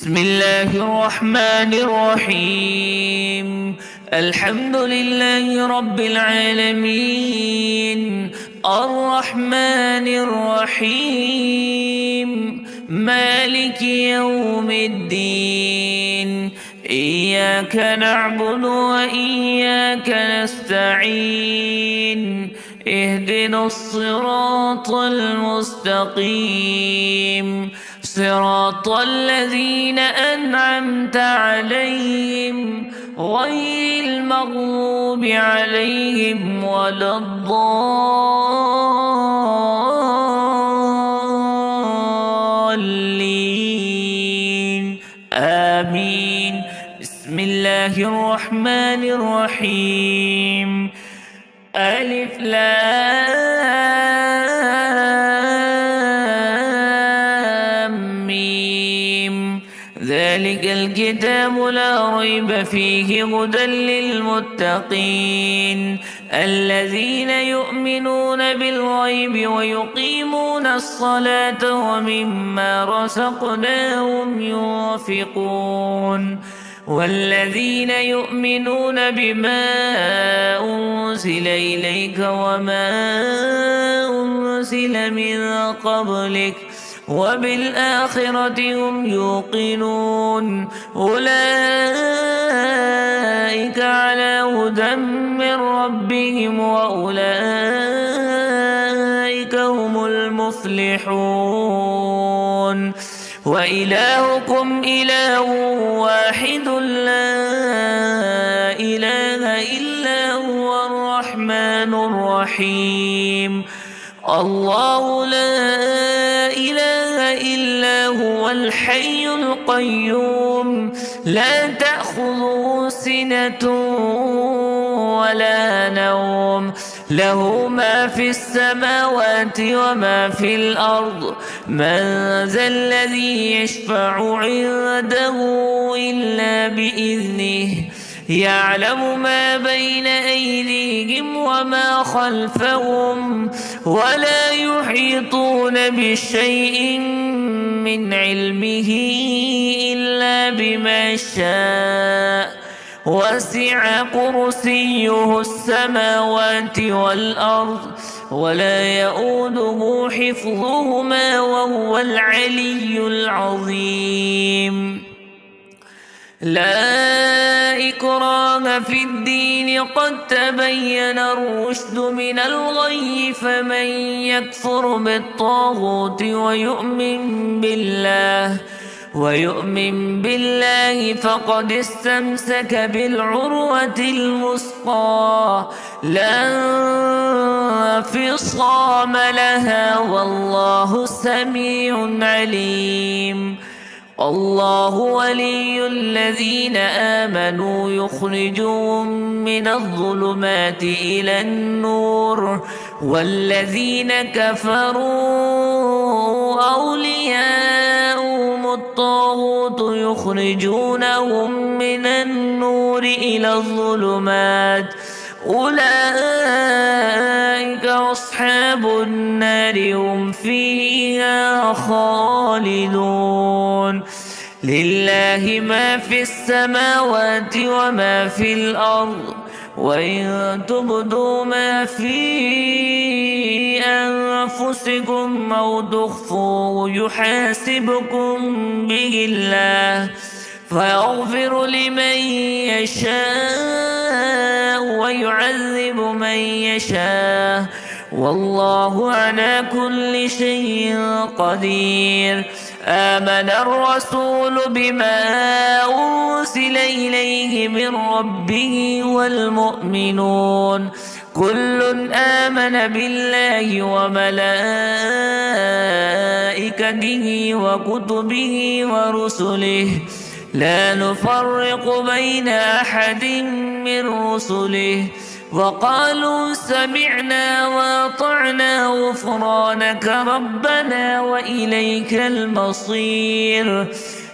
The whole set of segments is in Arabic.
بسم الله الرحمن الرحيم. الحمد لله رب العالمين، الرحمن الرحيم، مالك يوم الدين. إياك نعبد وإياك نستعين. اهدنا الصراط المستقيم، صراط الذين أنعمت عليهم غير المغضوب عليهم ولا الضالين، آمين. بسم الله الرحمن الرحيم. ألف لام ميم. ذلك الكتاب لا ريب فيه هدى للمتقين الذين يؤمنون بالغيب ويقيمون الصلاة ومما رزقناهم ينفقون والذين يؤمنون بما أنزل إليك وما أنزل من قبلك وبالآخرة هم يوقنون أولئك على هدى من ربهم وأولئك هم المفلحون. وإلهكم إله واحد لا إله إلا هو الرحمن الرحيم. الله لا إله إلا هو الحي القيوم لا تأخذه سنة ولا نوم له ما في السماوات وما في الأرض. من ذا الذي يشفع عنده إلا بإذنه يعلم ما بين أيديهم وما خلفهم ولا يحيطون بشيء من علمه إلا بما شاء. وسع كرسيه السماوات والأرض ولا يؤوده حفظهما وهو العلي العظيم. لا إكراه في الدين قد تبين الرشد من الغي فمن يكفر بالطاغوت ويؤمن بالله فقد استمسك بالعروة الوثقى لا انفصام لها والله سميع عليم. الله ولي الذين آمنوا يخرجهم من الظلمات إلى النور والذين كفروا أولياؤهم الطاغوت يخرجونهم من النور إلى الظلمات أولئك أصحاب النار هم فيها خالدون. لله ما في السماوات وما في الأرض وإن تبدوا ما في أنفسكم أو تخفوه يحاسبكم به الله فيغفر لمن يشاء ويعذب من يشاء والله على كل شيء قدير. آمن الرسول بما أنزل إليه من ربه والمؤمنون كل آمن بالله وملائكته وكتبه ورسله لا نفرق بين أحد من رسله وقالوا سمعنا وأطعنا غفرانك ربنا وإليك المصير.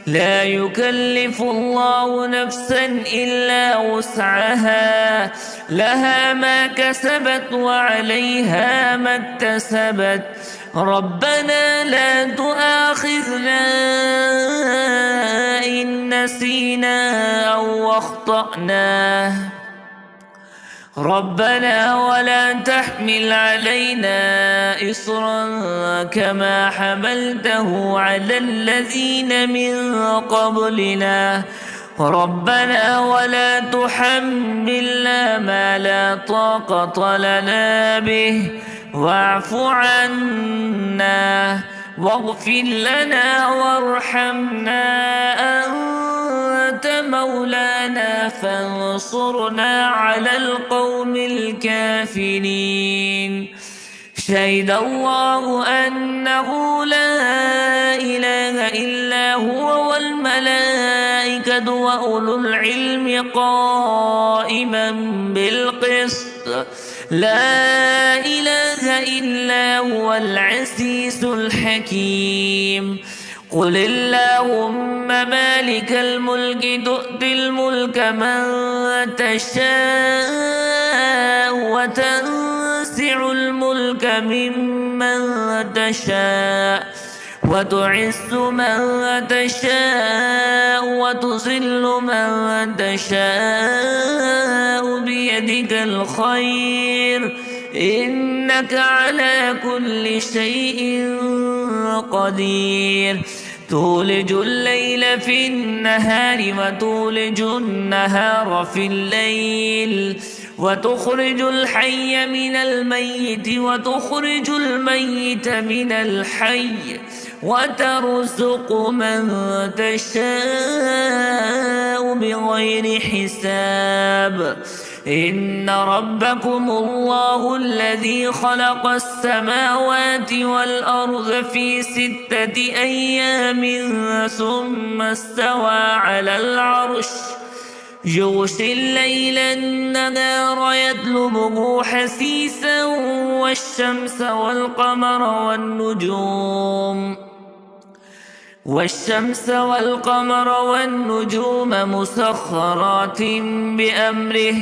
لا يكلف الله نفسا إلا وسعها لها ما كسبت وعليها ما اكتسبت ربنا لا تؤاخذنا إن نسينا أو أخطأنا ربنا ولا تحمل علينا إصرا كما حملته على الذين من قبلنا ربنا ولا تحملنا ما لا طاقة لنا به واعف عنا واغفر لنا وارحمنا أنت مولانا فانصرنا على القوم الكافرين شهد الله أنه لا إله إلا هو والملائكة وأولو العلم قائما بالقسط لا إله إلا هو العزيز الحكيم قل اللهم مالك الملك تؤتي الملك من تشاء وتنزع الملك ممن تشاء وتعز من تشاء وتذل من تشاء بيدك الخير إنك على كل شيء قدير تولج الليل في النهار وتولج النهار في الليل وتخرج الحي من الميت وتخرج الميت من الحي وترزق من تشاء بغير حساب إن ربكم الله الذي خلق السماوات والأرض في 6 أيام ثم استوى على العرش يغشي الليل النهار يطلبه حثيثا والشمس والقمر والنجوم مسخرات بأمره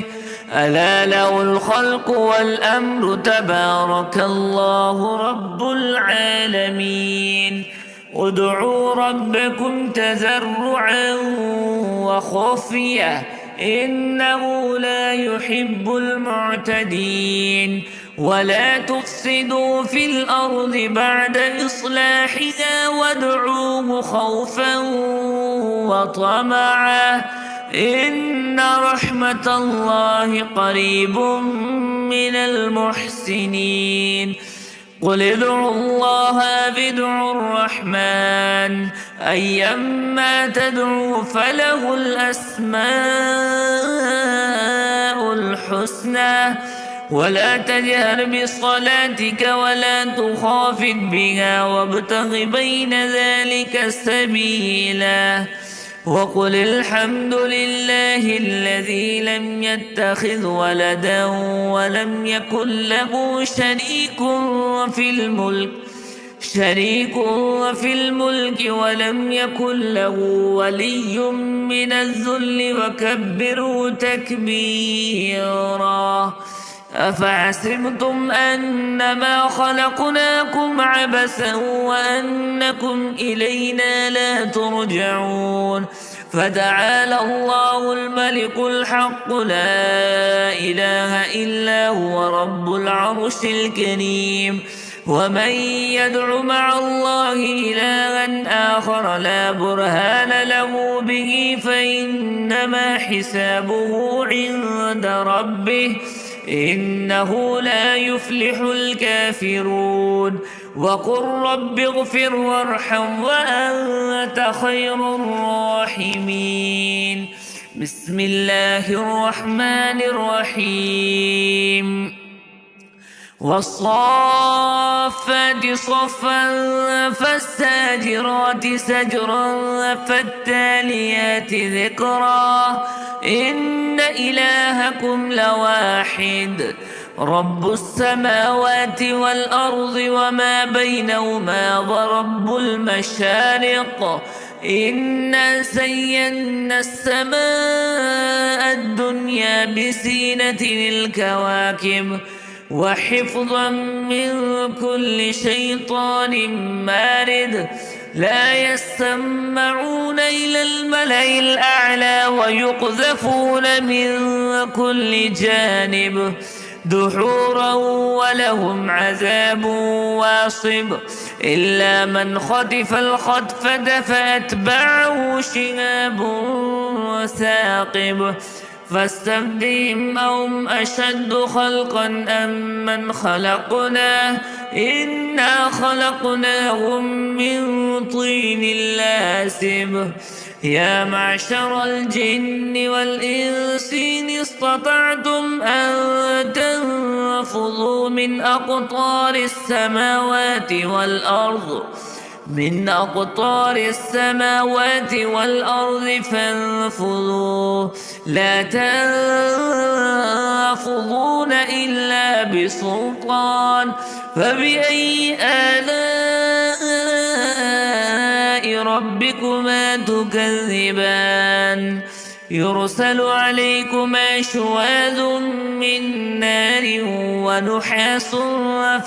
ألا له الخلق والأمر تبارك الله رب العالمين ادعوا ربكم تضرعا وخفية إنه لا يحب المعتدين ولا تفسدوا في الأرض بعد إصلاحها وادعوه خوفا وطمعا إن رحمة الله قريب من المحسنين قل ادعوا الله أو ادعوا الرحمن أيما تدعوا فله الأسماء الحسنى ولا تجهر بصلاتك ولا تخافت بها وابتغ بين ذلك سبيلا وقل الحمد لله الذي لم يتخذ ولدا ولم يكن له شريك في الملك ولم يكن له ولي من الذل وكبره تكبيرا أفحسبتم أنما خلقناكم عبثا وأنكم إلينا لا ترجعون فتعالى الله الملك الحق لا إله إلا هو رب العرش الكريم ومن يدع مع الله إلها آخر لا برهان له به فإنما حسابه عند ربه إنه لا يفلح الكافرون وقل رب اغفر وارحم وأنت خير الراحمين بسم الله الرحمن الرحيم والصافات صفا فالساجرات سجرا فالتاليات ذكرا إن إلهكم لواحد رب السماوات والأرض وما بينهما ورب المشارق إنا زينا السماء الدنيا بزينة الكواكب وحفظا من كل شيطان مارد لا يسمعون إلى الملأ الأعلى ويقذفون من كل جانب دحورا ولهم عذاب واصب إلا من خطف الخطفة فأتبعه شهاب ثاقب فاستفتهم أهم أشد خلقا أم من خلقنا إنا خلقناهم من طين لازب يا معشر الجن والإنس إن استطعتم أن تنفذوا من أقطار السماوات والأرض فانفذوا لا تنفذون إلا بسلطان فبأي آلاء ربكما تكذبان يرسل عليكما شواذ من نار ونحاس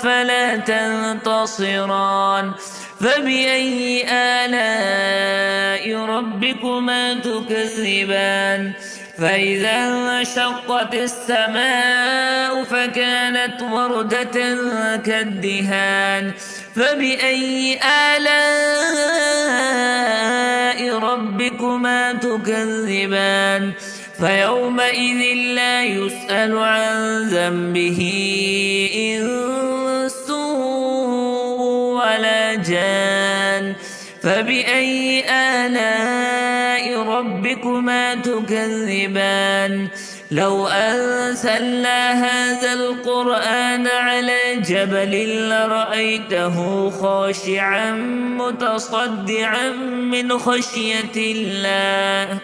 فلا تنتصران فبأي آلاء ربكما تكذبان فإذا انشقت السماء فكانت وردة كالدهان فبأي آلاء ربكما تكذبان فيومئذ لا يسأل عن ذنبه إنس ولا جان فبأي آلاء ربكما تكذبان لو أنزلنا هذا القرآن على جبل لرأيته خاشعا متصدعا من خشية الله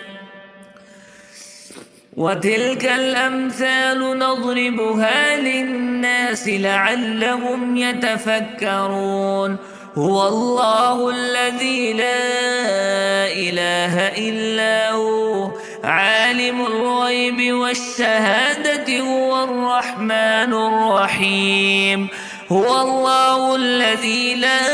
وتلك الأمثال نضربها للناس لعلهم يتفكرون هو الله الذي لا إله إلا هو عالم الغيب والشهادة هو الرحمن الرحيم هو الله الذي لا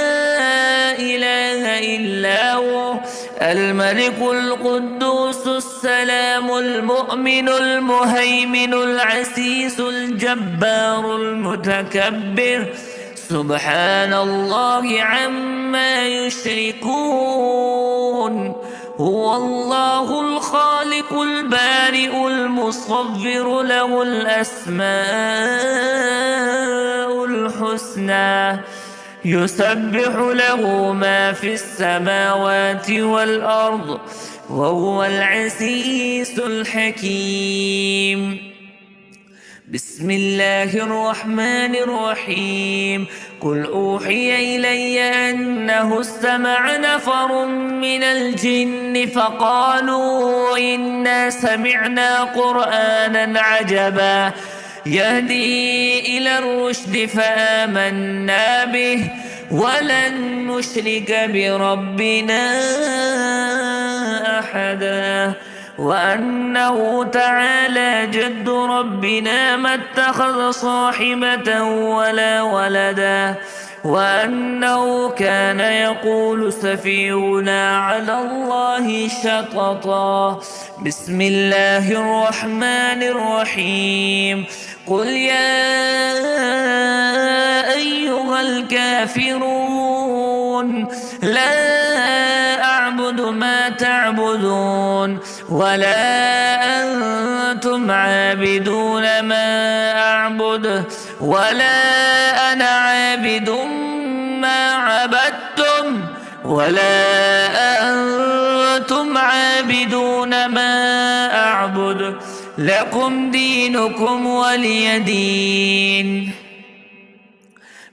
إله إلا هو الملك القدوس السلام المؤمن المهيمن العزيز الجبار المتكبر سبحان الله عما يشركون هو الله الخالق البارئ المصور له الأسماء الحسنى يسبح له ما في السماوات والأرض وهو العزيز الحكيم بسم الله الرحمن الرحيم قل أوحي إلي أنه استمع نفر من الجن فقالوا إنا سمعنا قرآنا عجبا يهدي إلى الرشد فآمنا به ولن نشرك بربنا أحدا وأنه تعالى جد ربنا ما اتخذ صاحبة ولا ولدا وأنه كان يقول سفيهنا على الله شططا بسم الله الرحمن الرحيم قل يا أيها الكافرون لا أعبد ما تعبدون ولا أنتم عابدون ما أعبد ولا أنا عابد ما عبدتم ولا أنتم عابدون ما أعبد لكم دينكم ولي دين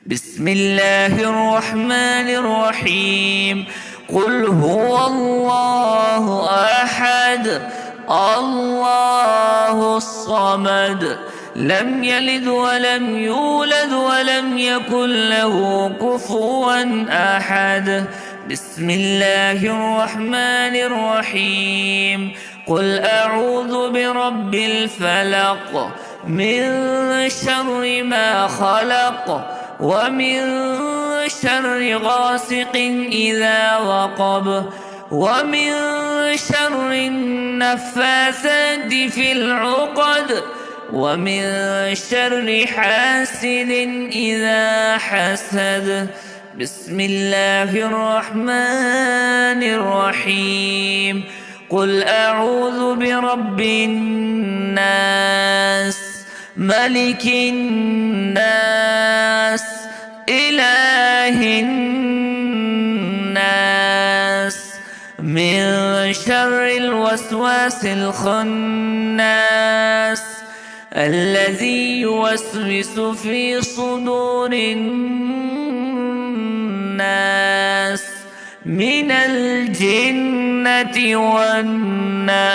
بسم الله الرحمن الرحيم قل هو الله أحد الله الصمد لم يلد ولم يولد ولم يكن له كفوا أحد بسم الله الرحمن الرحيم قل أعوذ برب الفلق من شر ما خلق ومن شر غاسق إذا وقب ومن شر النفاثات في العقد ومن شر حاسد إذا حسد. بسم الله الرحمن الرحيم. قل أعوذ برب الناس ملك الناس إله الناس من شر الوسواس الخناس الذي يوسوس في صدور الناس من الجنة والناس.